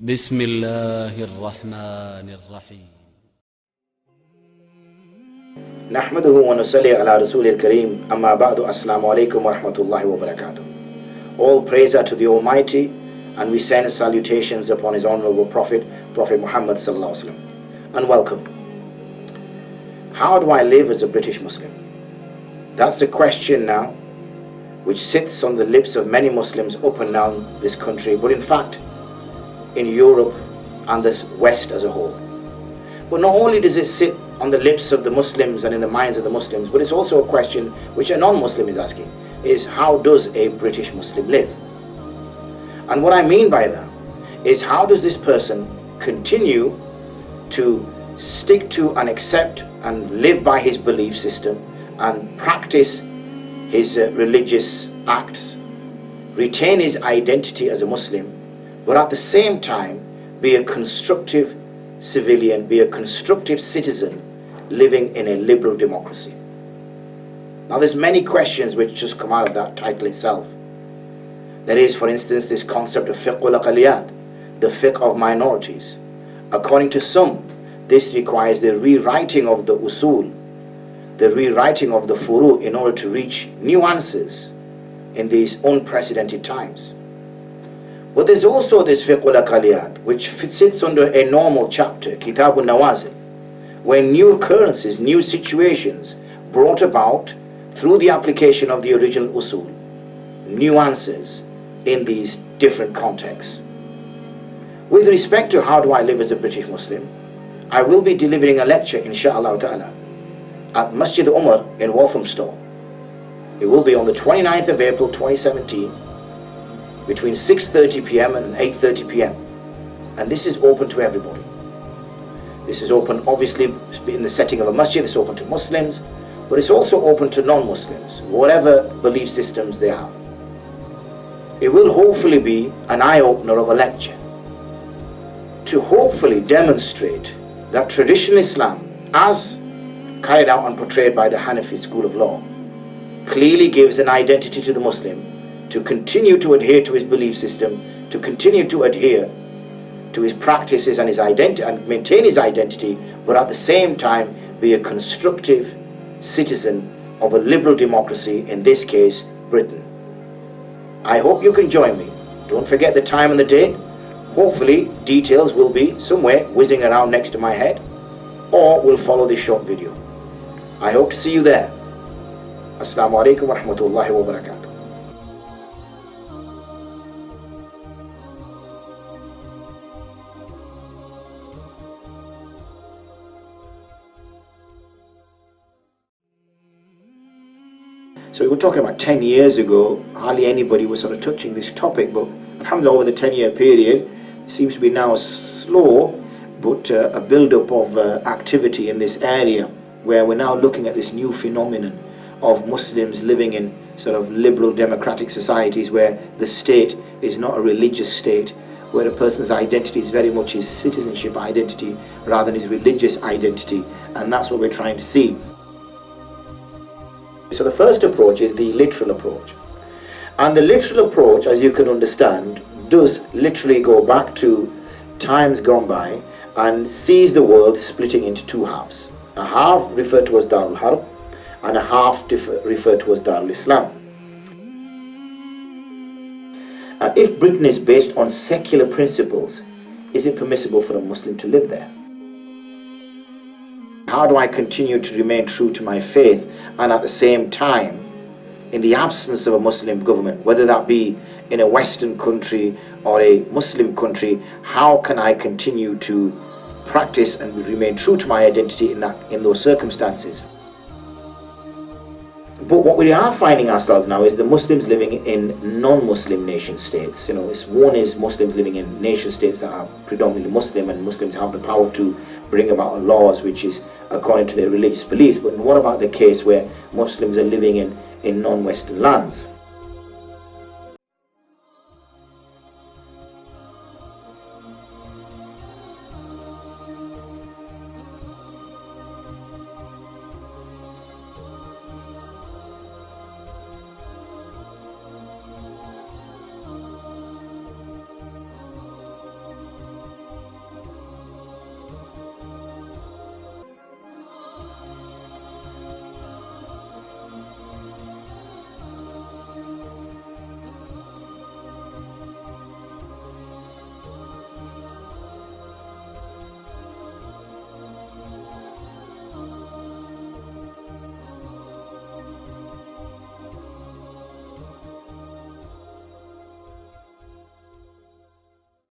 بسم الله الرحمن الرحيم نحمده ونصلي على رسول الكريم أما بعد السلام عليكم ورحمة الله وبركاته. All praise are to the Almighty, and we send salutations upon His honorable Prophet Muhammad sallallahu alaihi wasallam. And welcome. How do I live as a British Muslim? That's the question now which sits on the lips of many Muslims up and down this country, but in fact in Europe and the West as a whole. But not only does it sit on the lips of the Muslims and in the minds of the Muslims, but it's also a question which a non-Muslim is asking, is how does a British Muslim live? And what I mean by that is, how does this person continue to stick to and accept and live by his belief system and practice his religious acts, retain his identity as a Muslim, but at the same time be a constructive civilian, be a constructive citizen living in a liberal democracy? Now there's many questions which just come out of that title itself. There is, for instance, this concept of Wifaqul, the fiqh of minorities. According to some, this requires the rewriting of the usul, the rewriting of the furu, in order to reach new answers in these unprecedented times. But there's also this Wifaqul which sits under a normal chapter, Kitabun Nawazil, where new occurrences, new situations brought about through the application of the original usul, new answers in these different contexts. With respect to how do I live as a British Muslim, I will be delivering a lecture, inshaAllah ta'ala, at Masjid-e-Umar in Walthamstow. It will be on the 29th of April 2017, between 6:30 p.m. and 8:30 p.m. And this is open to everybody. This is open, obviously, in the setting of a masjid. It's open to Muslims, but it's also open to non-Muslims, whatever belief systems they have. It will hopefully be an eye-opener of a lecture to hopefully demonstrate that traditional Islam, as carried out and portrayed by the Hanafi school of law, clearly gives an identity to the Muslim to continue to adhere to his belief system, to continue to adhere to his practices and his identity, and maintain his identity, but at the same time be a constructive citizen of a liberal democracy, in this case Britain. I hope you can join me. Don't forget the time and the date. Hopefully details will be somewhere whizzing around next to my head, or will follow this short video. I hope to see you there. Assalamu alaikum wa rahmatullahi wa barakatuh. So we were talking about 10 years ago, hardly anybody was sort of touching this topic, but alhamdulillah, over the 10-year period, it seems to be now slow, but a build-up of activity in this area, where we're now looking at this new phenomenon of Muslims living in sort of liberal democratic societies, where the state is not a religious state, where a person's identity is very much his citizenship identity rather than his religious identity, and that's what we're trying to see. So the first approach is the literal approach. And the literal approach, as you can understand, does literally go back to times gone by and sees the world splitting into two halves. A half referred to as Darul Harb and a half referred to as Darul Islam. And if Britain is based on secular principles, is it permissible for a Muslim to live there? How do I continue to remain true to my faith and at the same time, in the absence of a Muslim government, whether that be in a Western country or a Muslim country, how can I continue to practice and remain true to my identity in those circumstances? But what we are finding ourselves now is the Muslims living in non-Muslim nation states. One is Muslims living in nation states that are predominantly Muslim, and Muslims have the power to bring about laws which is according to their religious beliefs. But what about the case where Muslims are living in non-Western lands?